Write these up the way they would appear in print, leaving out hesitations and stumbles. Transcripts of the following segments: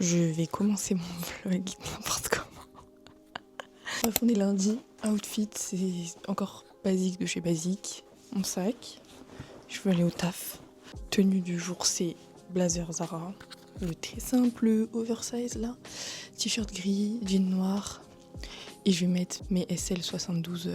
Je vais commencer mon vlog n'importe comment. Bref, on est lundi. Outfit, c'est encore basique de chez basique. Mon sac. Je veux aller au taf. Tenue du jour, c'est blazer Zara. Le très simple oversize là. T-shirt gris, jean noir. Et je vais mettre mes SL72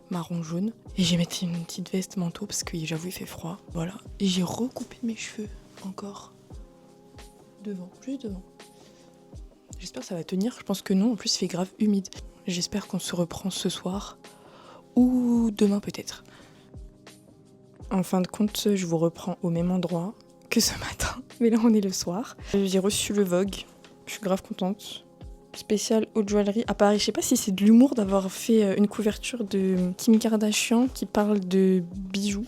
marron jaune. Et je vais mettre une petite veste manteau parce que j'avoue il fait froid. Voilà. Et j'ai recoupé mes cheveux encore. Devant, juste devant. J'espère que ça va tenir. Je pense que non. En plus, il fait grave humide. J'espère qu'on se reprend ce soir. Ou demain peut-être. En fin de compte, je vous reprends au même endroit que ce matin. Mais là, on est le soir. J'ai reçu le Vogue. Je suis grave contente. Spécial haute joaillerie à Paris. Je sais pas si c'est de l'humour d'avoir fait une couverture de Kim Kardashian qui parle de bijoux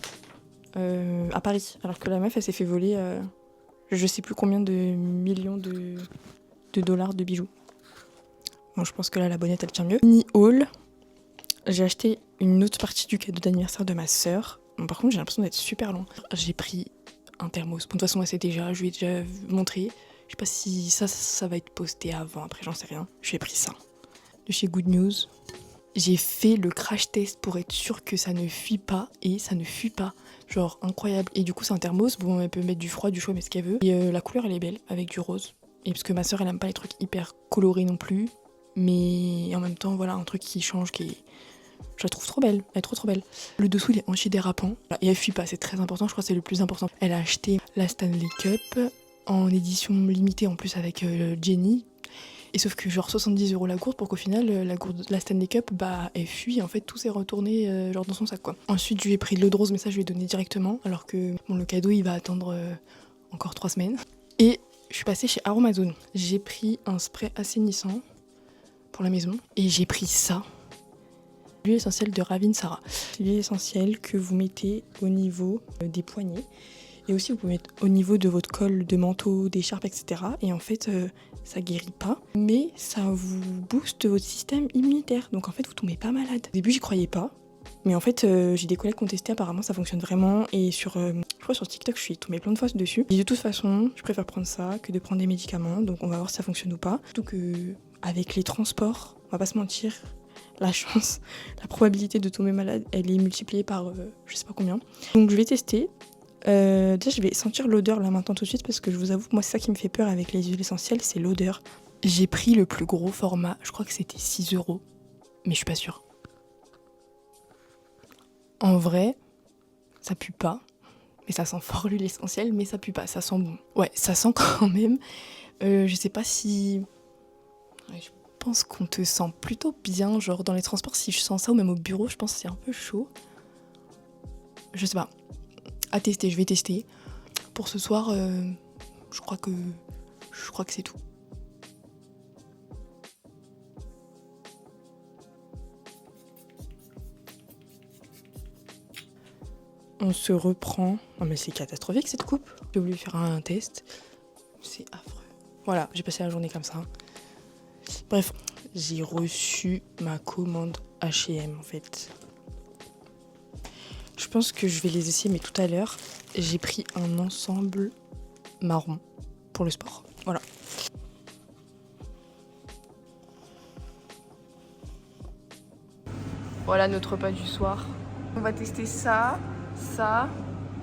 à Paris. Alors que la meuf, elle s'est fait voler je sais plus combien de millions de dollars de bijoux. Bon, je pense que là, la bonnette, elle tient mieux. Mini haul. J'ai acheté une autre partie du cadeau d'anniversaire de ma sœur. Bon, par contre, j'ai l'impression d'être super long. J'ai pris un thermos. Bon, de toute façon, je lui ai déjà montré. Je sais pas si ça va être posté avant, après, j'en sais rien. J'ai pris ça. De chez Good News. J'ai fait le crash test pour être sûre que ça ne fuit pas. Et ça ne fuit pas. Genre, incroyable. Et du coup, c'est un thermos. Bon, elle peut mettre du froid, du chaud, mais ce qu'elle veut. Et la couleur, elle est belle, avec du rose. Et parce que ma sœur, elle aime pas les trucs hyper colorés non plus. Mais en même temps, voilà, un truc qui change, je la trouve trop belle, elle est trop belle. Le dessous, il est anti-dérapant. Et elle fuit pas, c'est très important, je crois que c'est le plus important. Elle a acheté la Stanley Cup en édition limitée en plus avec Jenny. Et sauf que genre 70€ la gourde pour qu'au final, la Stanley Cup, bah elle fuit. En fait, tout s'est retourné genre dans son sac quoi. Ensuite, je lui ai pris de l'eau de rose, mais ça, je lui ai donné directement. Alors que bon, le cadeau, il va attendre encore 3 semaines. Et je suis passée chez Aromazone. J'ai pris un spray assainissant pour la maison. Et j'ai pris ça. L'huile essentielle de Ravine Sarah. C'est l'huile essentielle que vous mettez au niveau des poignets. Et aussi, vous pouvez mettre au niveau de votre col de manteau, d'écharpe, etc. Et en fait, ça guérit pas. Mais ça vous booste votre système immunitaire. Donc en fait, vous tombez pas malade. Au début, j'y croyais pas. Mais en fait, j'ai des collègues qui ont testé. Apparemment, ça fonctionne vraiment. Et je crois sur TikTok, je suis tombée plein de fois dessus. Et de toute façon, je préfère prendre ça que de prendre des médicaments. Donc on va voir si ça fonctionne ou pas. Surtout que avec les transports, on va pas se mentir, la chance, la probabilité de tomber malade, elle est multipliée par je sais pas combien. Donc je vais tester. Déjà, je vais sentir l'odeur là maintenant tout de suite parce que je vous avoue, moi c'est ça qui me fait peur avec les huiles essentielles, c'est l'odeur. J'ai pris le plus gros format, je crois que c'était 6€, mais je suis pas sûre. En vrai, ça pue pas, mais ça sent fort l'huile essentielle, mais ça pue pas, ça sent bon. Ouais, ça sent quand même. Je sais pas si... Ouais, je pense qu'on te sent plutôt bien, genre dans les transports, si je sens ça, ou même au bureau, je pense que c'est un peu chaud. Je sais pas. À tester, je vais tester. Pour ce soir, je crois que c'est tout. On se reprend. Non mais c'est catastrophique cette coupe. J'ai voulu faire un test. C'est affreux. Voilà, j'ai passé la journée comme ça. Bref, j'ai reçu ma commande H&M en fait. Je pense que je vais les essayer, mais tout à l'heure, j'ai pris un ensemble marron pour le sport. Voilà. Voilà notre repas du soir. On va tester ça,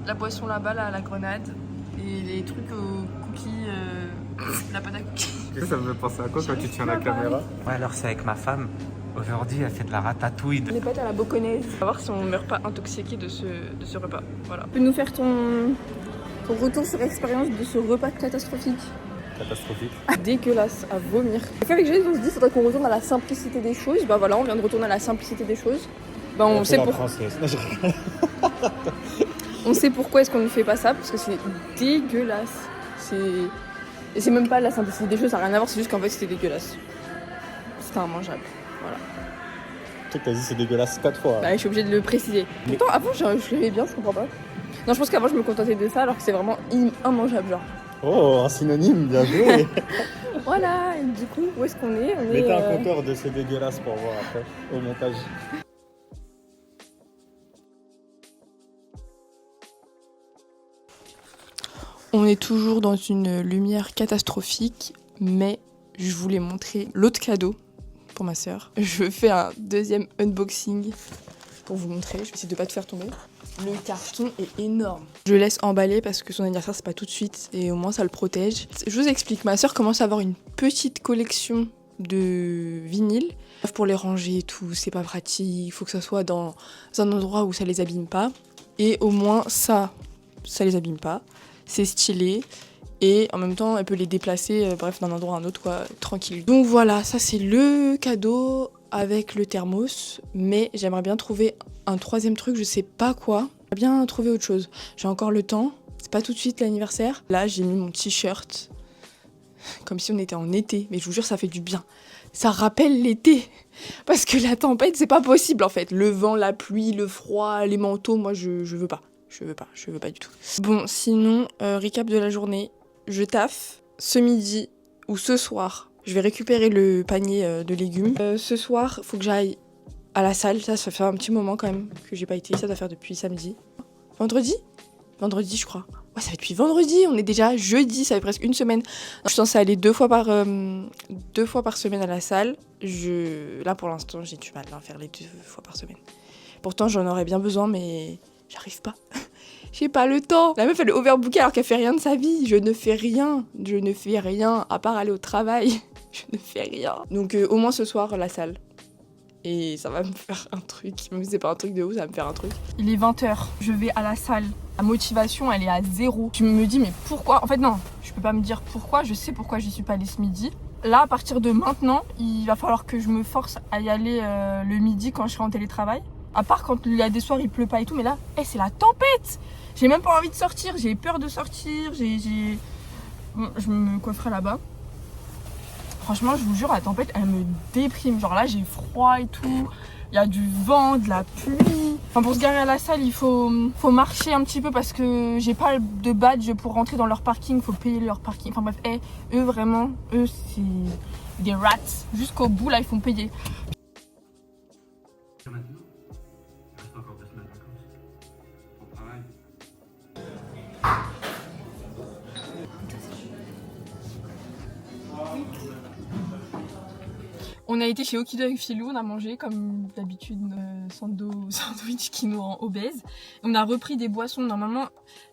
la boisson là-bas, là, la grenade, et les trucs aux cookies, la pâte à cookies. Ça me fait penser à quoi quand tu tiens la caméra? Ouais, alors c'est avec ma femme. Aujourd'hui, elle fait de la ratatouille. Les pâtes à la boconnaise. On va voir si on ne meurt pas intoxiqué de ce repas. Voilà. Tu peux nous faire ton retour sur expérience de ce repas catastrophique? Catastrophique. Dégueulasse, à vomir. Des fois avec Jade, on se dit faudrait qu'on retourne à la simplicité des choses. Bah voilà, on vient de retourner à la simplicité des choses. Bah on sait pourquoi. On sait pourquoi est-ce qu'on ne fait pas ça, parce que c'est dégueulasse. Et c'est même pas la simplicité des choses, ça n'a rien à voir, c'est juste qu'en fait c'était dégueulasse. C'était immangeable. Voilà. Tu sais que t'as dit c'est dégueulasse 4 fois. Bah, je suis obligée de le préciser. Pourtant, avant, je l'aimais bien, je comprends pas. Non, je pense qu'avant, je me contentais de ça, alors que c'est vraiment immangeable, genre. Oh, un synonyme, bien joué. Voilà, et du coup, où est-ce qu'on est? Mettez un compteur de c'est dégueulasse pour voir après, au montage. On est toujours dans une lumière catastrophique. mais je voulais montrer l'autre cadeau pour ma sœur. Je fais un deuxième unboxing pour vous montrer. Je vais essayer de pas te faire tomber. Le carton est énorme. Je laisse emballer parce que son anniversaire c'est pas tout de suite et au moins ça le protège. Je vous explique, ma sœur commence à avoir une petite collection de vinyles. Pour les ranger et tout, c'est pas pratique. Il faut que ça soit dans un endroit où ça les abîme pas. Et au moins ça les abîme pas. C'est stylé. Et en même temps, elle peut les déplacer, bref, d'un endroit à un autre, quoi, tranquille. Donc voilà, ça c'est le cadeau avec le thermos. Mais j'aimerais bien trouver un troisième truc, je sais pas quoi. J'aimerais bien trouver autre chose. J'ai encore le temps. C'est pas tout de suite l'anniversaire. Là, j'ai mis mon t-shirt. Comme si on était en été. Mais je vous jure, ça fait du bien. Ça rappelle l'été. Parce que la tempête, c'est pas possible en fait. Le vent, la pluie, le froid, les manteaux, moi je veux pas. Je veux pas du tout. Bon, sinon, recap de la journée. Je taffe ce midi ou ce soir. Je vais récupérer le panier de légumes. Ce soir, faut que j'aille à la salle. Ça fait un petit moment quand même que j'ai pas été. Ça doit faire depuis samedi. Vendredi, je crois. Ouais, ça fait depuis vendredi. On est déjà jeudi. Ça fait presque une semaine. Je suis censée aller deux fois par semaine à la salle. Là, pour l'instant, j'ai du mal à faire les 2 fois par semaine. Pourtant, j'en aurais bien besoin, mais j'arrive pas. J'ai pas le temps. La meuf, elle est overbookée alors qu'elle fait rien de sa vie. Je ne fais rien à part aller au travail. Je ne fais rien. Donc au moins ce soir, la salle. Et ça va me faire un truc. Même si c'est pas un truc de ouf, ça va me faire un truc. Il est 20h. Je vais à la salle. La motivation, elle est à 0. Je me dis, mais pourquoi? En fait, non. Je peux pas me dire pourquoi. Je sais pourquoi j'y suis pas allée ce midi. Là, à partir de maintenant, il va falloir que je me force à y aller le midi quand je serai en télétravail. À part quand il y a des soirs, il pleut pas et tout. Mais là, c'est la tempête. J'ai même pas envie de sortir. J'ai peur de sortir. Bon, je me coifferai là-bas. Franchement, je vous jure, la tempête, elle me déprime. Genre là, j'ai froid et tout. Il y a du vent, de la pluie. Enfin, pour se garer à la salle, il faut marcher un petit peu parce que j'ai pas de badge pour rentrer dans leur parking. Il faut payer leur parking. Enfin bref, eux vraiment, c'est des rats. Jusqu'au bout, là, ils font payer. On a été chez Okido avec Philou, on a mangé comme d'habitude sandwich qui nous rend obèse. On a repris des boissons, normalement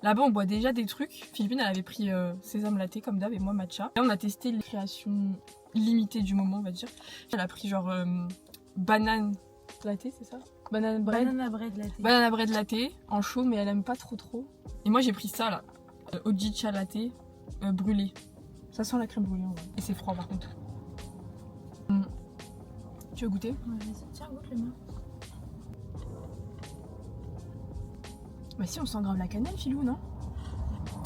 là-bas on boit déjà des trucs. Philippine elle avait pris sésame latte comme d'hab et moi matcha. Là on a testé les créations limitées du moment on va dire. Elle a pris genre banane latte c'est ça? Banana bread latte en chaud mais elle aime pas trop. Et moi j'ai pris ça là, Ojicha latte brûlé. Ça sent la crème brûlée en vrai. Et c'est froid par contre. Tu veux goûter? Ouais, vas-y. Tiens, goûte le mien. Bah si, on sent grave la cannelle, Philou, non?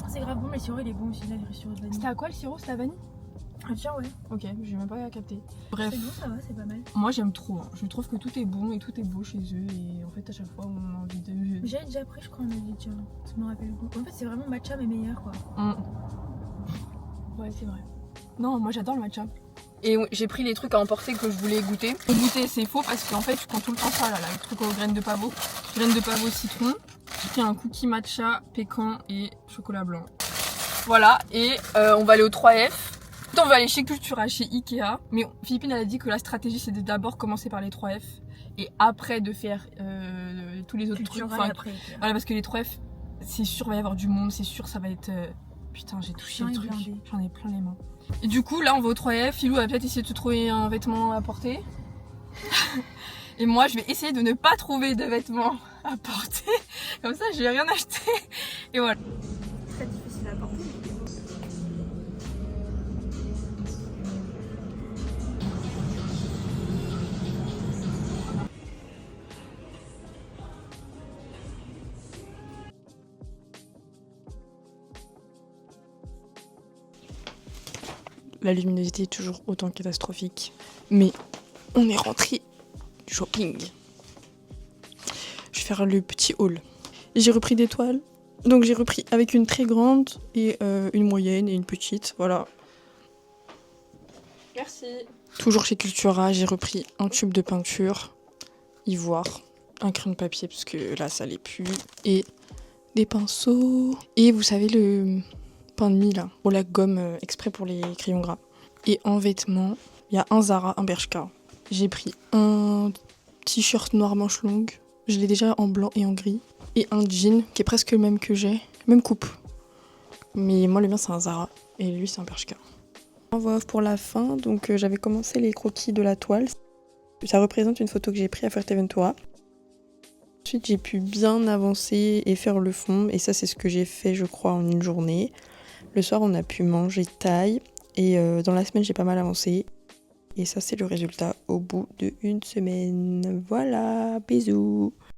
C'est grave bon, mais le sirop il est bon aussi, là, le sirop de vanille. C'était à quoi le sirop? C'était à vanille? Ah tiens, ouais. Ok, j'ai même pas capté. Bref. C'est bon, ça va, c'est pas mal. Moi j'aime trop, hein. Je trouve que tout est bon et tout est beau chez eux et en fait à chaque fois on a envie de... J'avais déjà pris, je crois, on avait déjà. Ça me rappelle beaucoup. En fait, c'est vraiment matcha mais meilleur quoi. Ouais, c'est vrai. Non, moi j'adore le matcha. Et j'ai pris les trucs à emporter que je voulais goûter. Goûter c'est faux parce qu'en fait je prends tout le temps ça là, le truc aux graines de pavot. Graines de pavot citron. J'ai pris un cookie matcha, pécan et chocolat blanc. Voilà, et on va aller au 3F. On va aller chez Cultura, chez Ikea. Mais Philippine elle a dit que la stratégie c'est de d'abord commencer par les 3F et après de faire tous les autres Cultura trucs. Enfin, après. voilà, parce que les 3F c'est sûr il va y avoir du monde, c'est sûr ça va être... Putain j'ai touché le truc, j'en ai plein les mains. Et du coup là on va au 3F, Philou va peut-être essayer de te trouver un vêtement à porter. Et moi je vais essayer de ne pas trouver de vêtements à porter. Comme ça je vais rien acheter. Et voilà. Très difficile à porter. La luminosité est toujours autant catastrophique. Mais on est rentré du shopping. Je vais faire le petit haul. J'ai repris des toiles. Donc j'ai repris avec une très grande et une moyenne et une petite. Voilà. Merci. Toujours chez Cultura, j'ai repris un tube de peinture ivoire, un crayon de papier parce que là ça l'est plus, et des pinceaux. Et vous savez le pain de mie là, pour la gomme exprès pour les crayons gras. Et en vêtements, il y a un Zara, un Bershka. J'ai pris un t-shirt noir manche longue. Je l'ai déjà en blanc et en gris. Et un jean qui est presque le même que j'ai. Même coupe. Mais moi, le mien, c'est un Zara. Et lui, c'est un Bershka. En voix off pour la fin. Donc, j'avais commencé les croquis de la toile. Ça représente une photo que j'ai prise à Fuerteventura. Ensuite, j'ai pu bien avancer et faire le fond. Et ça, c'est ce que j'ai fait, je crois, en une journée. Le soir, on a pu manger thaï. Et dans la semaine, j'ai pas mal avancé. Et ça, c'est le résultat au bout d'une semaine. Voilà, bisous.